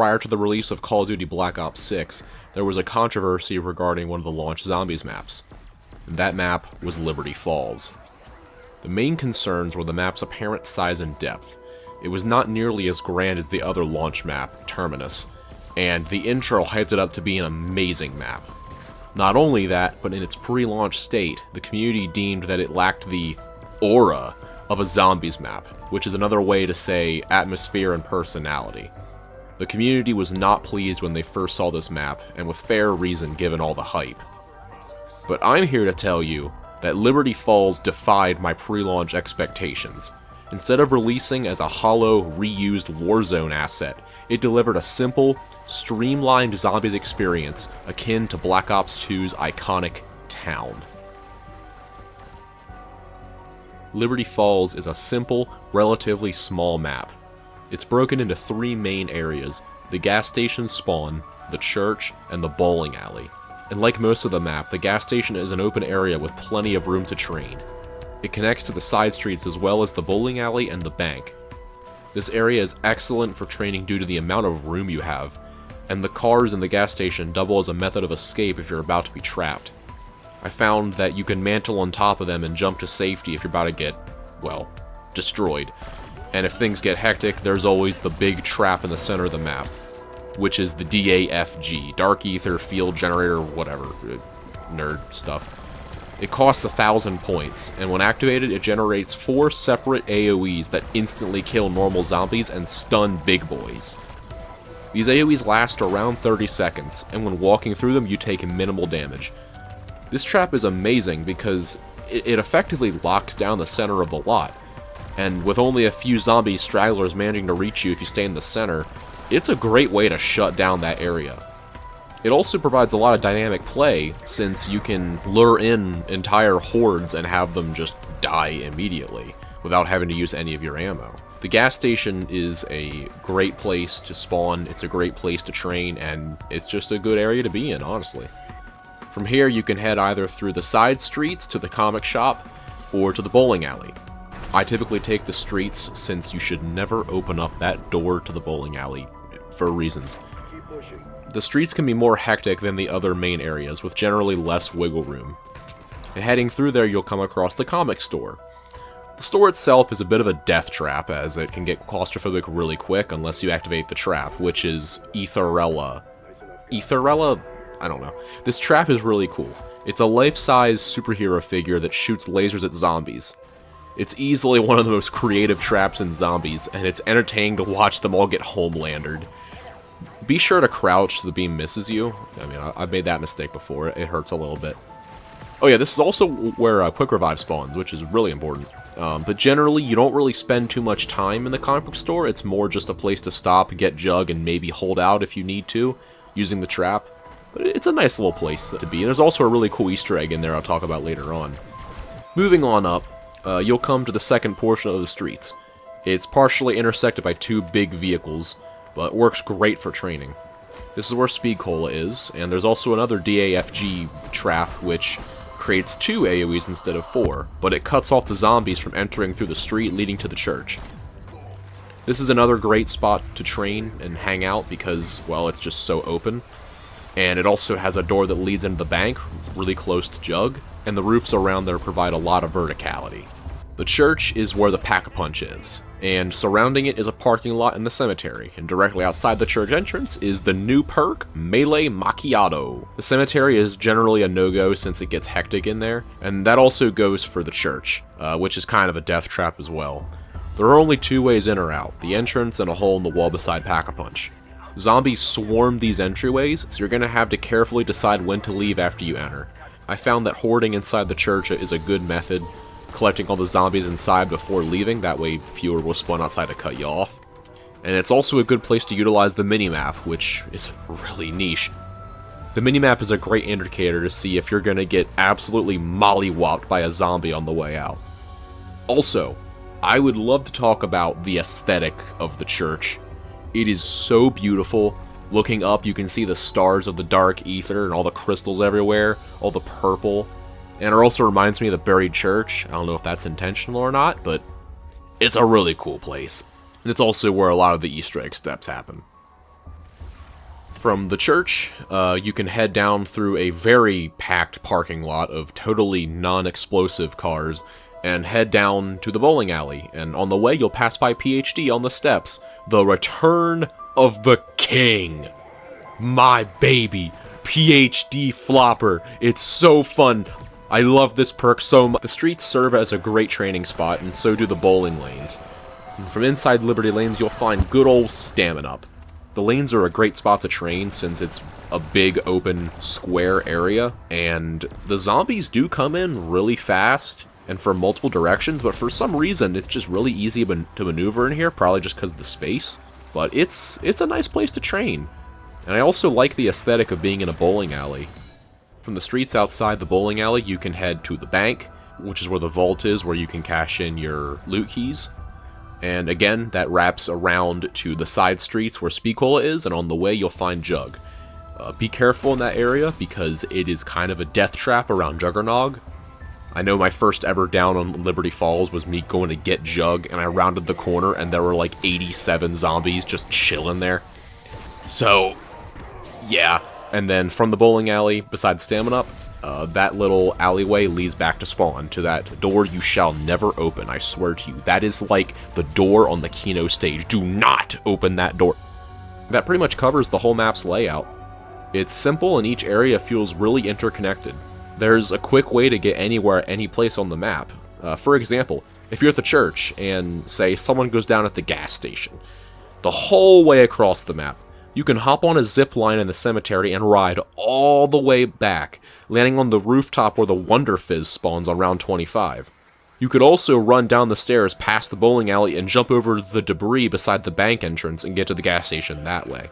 prior to the release of Call of Duty Black Ops 6, there was a controversy regarding one of the launch zombies maps. And that map was Liberty Falls. The main concerns were the map's apparent size and depth. It was not nearly as grand as the other launch map, Terminus, and the intro hyped it up to be an amazing map. Not only that, but in its pre-launch state, the community deemed that it lacked the aura of a zombies map, which is another way to say atmosphere and personality. The community was not pleased when they first saw this map, and with fair reason given all the hype. But I'm here to tell you that Liberty Falls defied my pre-launch expectations. Instead of releasing as a hollow, reused Warzone asset, it delivered a simple, streamlined zombies experience akin to Black Ops 2's iconic town. Liberty Falls is a simple, relatively small map. It's broken into 3 main areas: the gas station spawn, the church, and the bowling alley. And like most of the map, the gas station is an open area with plenty of room to train. It connects to the side streets as well as the bowling alley and the bank. This area is excellent for training due to the amount of room you have, and the cars in the gas station double as a method of escape if you're about to be trapped. I found that you can mantle on top of them and jump to safety if you're about to get, well, destroyed. And if things get hectic, there's always the big trap in the center of the map, which is the DAFG, Dark Ether Field Generator, whatever, nerd stuff. It costs 1,000 points, and when activated, it generates 4 separate AoEs that instantly kill normal zombies and stun big boys. These AoEs last around 30 seconds, and when walking through them, you take minimal damage. This trap is amazing because it effectively locks down the center of the lot, and with only a few zombie stragglers managing to reach you if you stay in the center, it's a great way to shut down that area. It also provides a lot of dynamic play, since you can lure in entire hordes and have them just die immediately, without having to use any of your ammo. The gas station is a great place to spawn, it's a great place to train, and it's just a good area to be in, honestly. From here you can head either through the side streets to the comic shop, or to the bowling alley. I typically take the streets, since you should never open up that door to the bowling alley, for reasons. The streets can be more hectic than the other main areas, with generally less wiggle room. And heading through there, you'll come across the comic store. The store itself is a bit of a death trap, as it can get claustrophobic really quick unless you activate the trap, which is Etherella. Etherella? I don't know. This trap is really cool. It's a life-size superhero figure that shoots lasers at zombies. It's easily one of the most creative traps in zombies, and it's entertaining to watch them all get homelandered. Be sure to crouch so the beam misses you. I mean, I've made that mistake before. It hurts a little bit. Oh yeah, this is also where Quick Revive spawns, which is really important. But generally, you don't really spend too much time in the comic book store. It's more just a place to stop, get Jug, and maybe hold out if you need to, using the trap. But it's a nice little place to be. And there's also a really cool Easter egg in there I'll talk about later on. Moving on up, you'll come to the second portion of the streets. It's partially intersected by 2 big vehicles, but works great for training. This is where Speed Cola is, and there's also another DAFG trap which creates 2 AoEs instead of 4, but it cuts off the zombies from entering through the street leading to the church. This is another great spot to train and hang out because, well, it's just so open, and it also has a door that leads into the bank, really close to Jug, and the roofs around there provide a lot of verticality. The church is where the Pack-a-Punch is, and surrounding it is a parking lot in the cemetery, and directly outside the church entrance is the new perk, Melee Macchiato. The cemetery is generally a no-go since it gets hectic in there, and that also goes for the church, which is kind of a death trap as well. There are only 2 ways in or out, the entrance and a hole in the wall beside Pack-a-Punch. Zombies swarm these entryways, so you're going to have to carefully decide when to leave after you enter. I found that hoarding inside the church is a good method, collecting all the zombies inside before leaving, that way fewer will spawn outside to cut you off. And it's also a good place to utilize the minimap, which is really niche. The minimap is a great indicator to see if you're gonna get absolutely mollywopped by a zombie on the way out. Also, I would love to talk about the aesthetic of the church. It is so beautiful. Looking up, you can see the stars of the dark ether and all the crystals everywhere, all the purple. And it also reminds me of the buried church. I don't know if that's intentional or not, but it's a really cool place. And it's also where a lot of the Easter egg steps happen. From the church, you can head down through a very packed parking lot of totally non-explosive cars and head down to the bowling alley, and on the way you'll pass by PhD on the steps. The return of the king! My baby! PhD Flopper! It's so fun! I love this perk so much. The streets serve as a great training spot, and so do the bowling lanes. And from inside Liberty Lanes, you'll find good old Stamina Up. The lanes are a great spot to train since it's a big open square area, and the zombies do come in really fast and from multiple directions, but for some reason it's just really easy to maneuver in here, probably just because of the space. But it's a nice place to train, and I also like the aesthetic of being in a bowling alley. From the streets outside the bowling alley, you can head to the bank, which is where the vault is, where you can cash in your loot keys. And again, that wraps around to the side streets where Speakola is, and on the way you'll find Jug. Be careful in that area, because it is kind of a death trap around Juggernog. I know my first ever down on Liberty Falls was me going to get Jug, and I rounded the corner, and there were like 87 zombies just chilling there. So, yeah. And then from the bowling alley, besides Stamina Up, that little alleyway leads back to spawn, to that door you shall never open, I swear to you. That is like the door on the Kino stage. Do not open that door. That pretty much covers the whole map's layout. It's simple and each area feels really interconnected. There's a quick way to get anywhere, any place on the map. For example, if you're at the church and, say, someone goes down at the gas station, the whole way across the map, you can hop on a zip line in the cemetery and ride all the way back, landing on the rooftop where the Wonder Fizz spawns on round 25. You could also run down the stairs past the bowling alley and jump over the debris beside the bank entrance and get to the gas station that way.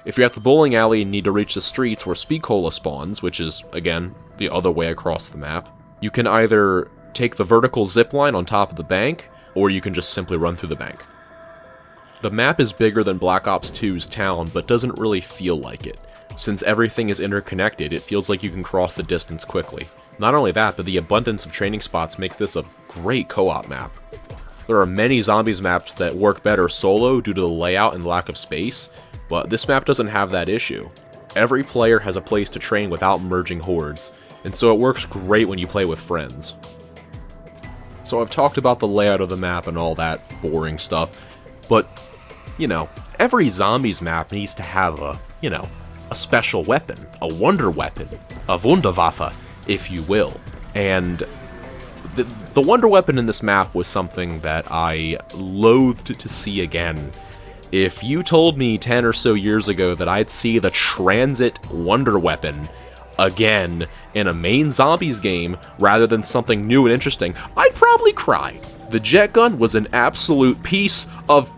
If you're at the bowling alley and need to reach the streets where Speakola spawns, which is, again, the other way across the map, you can either take the vertical zip line on top of the bank, or you can just simply run through the bank. The map is bigger than Black Ops 2's town, but doesn't really feel like it. Since everything is interconnected, it feels like you can cross the distance quickly. Not only that, but the abundance of training spots makes this a great co-op map. There are many zombies maps that work better solo due to the layout and lack of space, but this map doesn't have that issue. Every player has a place to train without merging hordes, and so it works great when you play with friends. So I've talked about the layout of the map and all that boring stuff, but, you know, every zombies map needs to have a special weapon, a wonder weapon, a Wunderwaffe, if you will. And the wonder weapon in this map was something that I loathed to see again. If you told me 10 or so years ago that I'd see the Transit Wonder Weapon again in a main zombies game rather than something new and interesting, I'd probably cry. The jet gun was an absolute piece of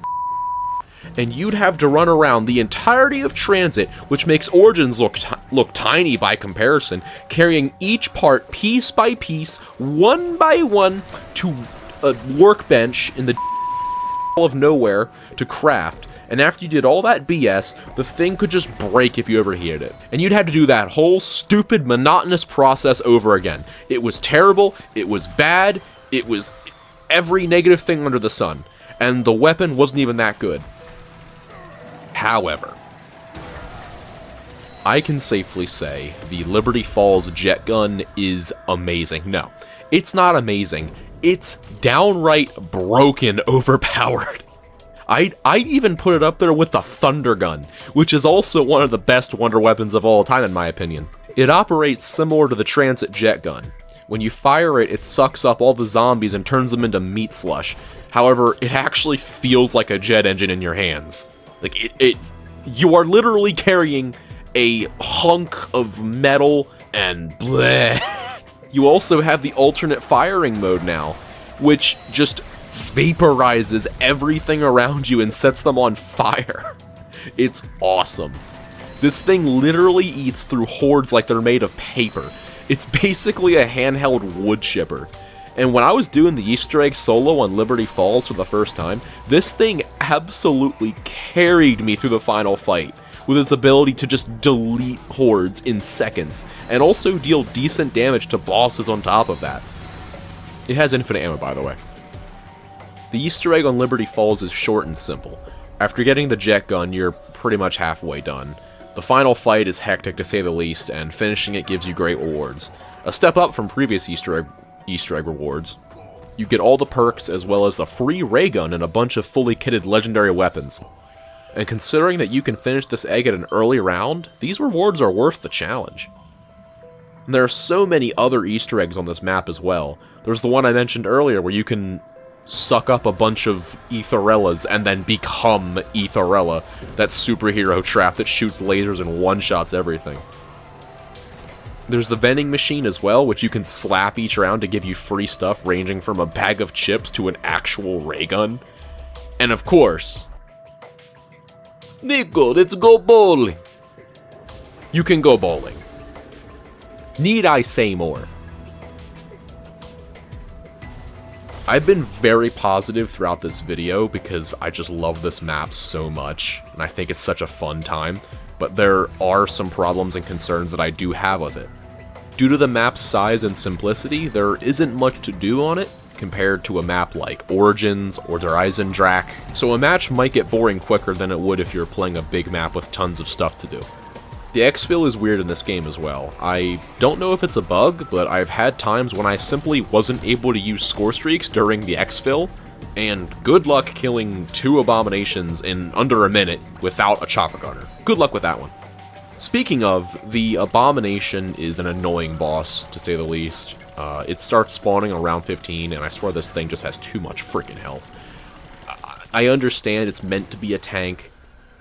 and you'd have to run around the entirety of Transit, which makes Origins look tiny by comparison, carrying each part piece by piece, one by one, to a workbench in the of nowhere to craft, and after you did all that BS, the thing could just break if you overheated it. And you'd have to do that whole stupid, monotonous process over again. It was terrible, it was bad, it was every negative thing under the sun, and the weapon wasn't even that good. However, I can safely say the Liberty Falls jet gun is amazing. No, it's not amazing. It's downright broken overpowered. I'd even put it up there with the Thunder Gun, which is also one of the best wonder weapons of all time in my opinion. It operates similar to the Transit jet gun. When you fire it, it sucks up all the zombies and turns them into meat slush. However, it actually feels like a jet engine in your hands. Like, you are literally carrying a hunk of metal and bleh. You also have the alternate firing mode now, which just vaporizes everything around you and sets them on fire. It's awesome. This thing literally eats through hordes like they're made of paper. It's basically a handheld wood chipper. And when I was doing the Easter egg solo on Liberty Falls for the first time, this thing absolutely carried me through the final fight, with its ability to just delete hordes in seconds, and also deal decent damage to bosses on top of that. It has infinite ammo, by the way. The Easter egg on Liberty Falls is short and simple. After getting the jet gun, you're pretty much halfway done. The final fight is hectic to say the least, and finishing it gives you great rewards. A step up from previous Easter egg rewards. You get all the perks as well as a free ray gun and a bunch of fully kitted legendary weapons. And considering that you can finish this egg at an early round, these rewards are worth the challenge. And there are so many other Easter eggs on this map as well. There's the one I mentioned earlier where you can suck up a bunch of Etherellas and then become Etherella, that superhero trap that shoots lasers and one-shots everything. There's the vending machine as well, which you can slap each round to give you free stuff ranging from a bag of chips to an actual ray gun. And of course, Nico, let's go bowling! You can go bowling. Need I say more? I've been very positive throughout this video because I just love this map so much, and I think it's such a fun time, but there are some problems and concerns that I do have with it. Due to the map's size and simplicity, there isn't much to do on it compared to a map like Origins or Der Eisendrache, so a match might get boring quicker than it would if you're playing a big map with tons of stuff to do. The exfil is weird in this game as well. I don't know if it's a bug, but I've had times when I simply wasn't able to use score streaks during the exfil, and good luck killing 2 abominations in under a minute without a chopper gunner. Good luck with that one. Speaking of, the abomination is an annoying boss, to say the least. It starts spawning around 15, and I swear this thing just has too much freaking health. I understand it's meant to be a tank.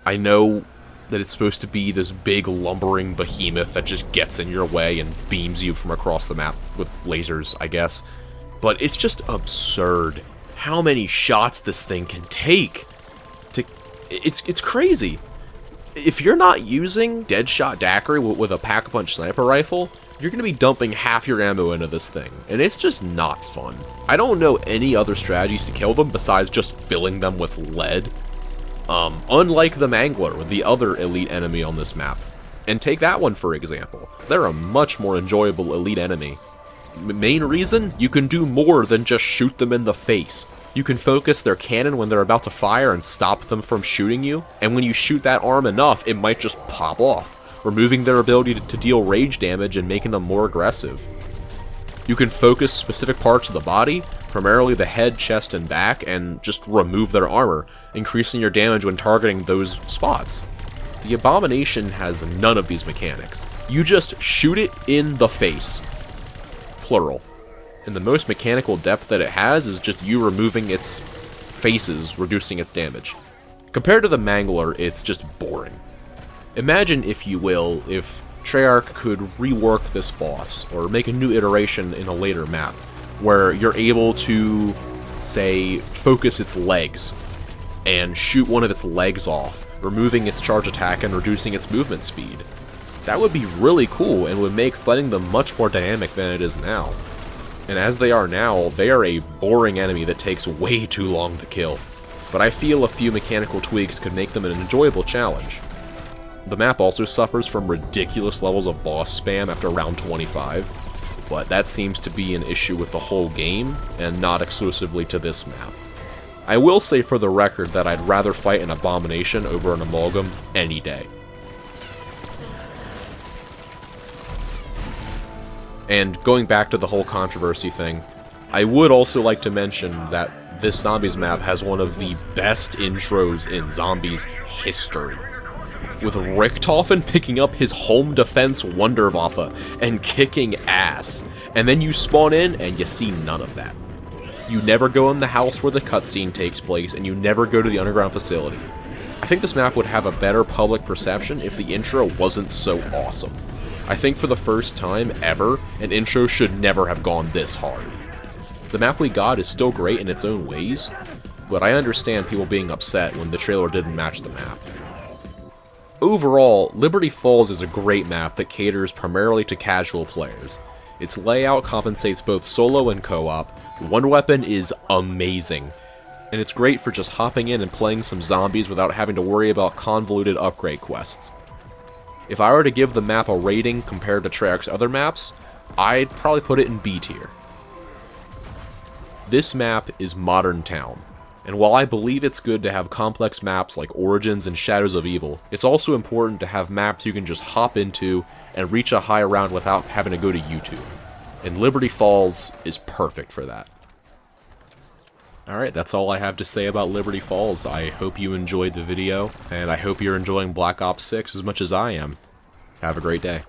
I know that it's supposed to be this big lumbering behemoth that just gets in your way and beams you from across the map with lasers, I guess. But it's just absurd how many shots this thing can take. It's crazy. If you're not using Deadshot Daiquiri with a Pack-a-Punch sniper rifle, you're going to be dumping half your ammo into this thing, and it's just not fun. I don't know any other strategies to kill them besides just filling them with lead. Unlike the Mangler, the other elite enemy on this map. And take that one for example. They're a much more enjoyable elite enemy. Main reason? You can do more than just shoot them in the face. You can focus their cannon when they're about to fire and stop them from shooting you, and when you shoot that arm enough, it might just pop off, removing their ability to deal rage damage and making them more aggressive. You can focus specific parts of the body, primarily the head, chest, and back, and just remove their armor, increasing your damage when targeting those spots. The Abomination has none of these mechanics. You just shoot it in the face. Plural. And the most mechanical depth that it has is just you removing its faces, reducing its damage. Compared to the Mangler, it's just boring. Imagine, if you will, if Treyarch could rework this boss, or make a new iteration in a later map, where you're able to, say, focus its legs, and shoot one of its legs off, removing its charge attack and reducing its movement speed. That would be really cool, and would make fighting them much more dynamic than it is now. And as they are now, they are a boring enemy that takes way too long to kill. But I feel a few mechanical tweaks could make them an enjoyable challenge. The map also suffers from ridiculous levels of boss spam after round 25, but that seems to be an issue with the whole game, and not exclusively to this map. I will say for the record that I'd rather fight an Abomination over an Amalgam any day. And going back to the whole controversy thing, I would also like to mention that this Zombies map has one of the best intros in Zombies history. With Richtofen picking up his home defense Wunderwaffe and kicking ass, and then you spawn in and you see none of that. You never go in the house where the cutscene takes place, and you never go to the underground facility. I think this map would have a better public perception if the intro wasn't so awesome. I think for the first time ever, an intro should never have gone this hard. The map we got is still great in its own ways, but I understand people being upset when the trailer didn't match the map. Overall, Liberty Falls is a great map that caters primarily to casual players. Its layout compensates both solo and co-op, one weapon is amazing, and it's great for just hopping in and playing some zombies without having to worry about convoluted upgrade quests. If I were to give the map a rating compared to Treyarch's other maps, I'd probably put it in B tier. This map is Modern Town. And while I believe it's good to have complex maps like Origins and Shadows of Evil, it's also important to have maps you can just hop into and reach a high round without having to go to YouTube. And Liberty Falls is perfect for that. Alright, that's all I have to say about Liberty Falls. I hope you enjoyed the video, and I hope you're enjoying Black Ops 6 as much as I am. Have a great day.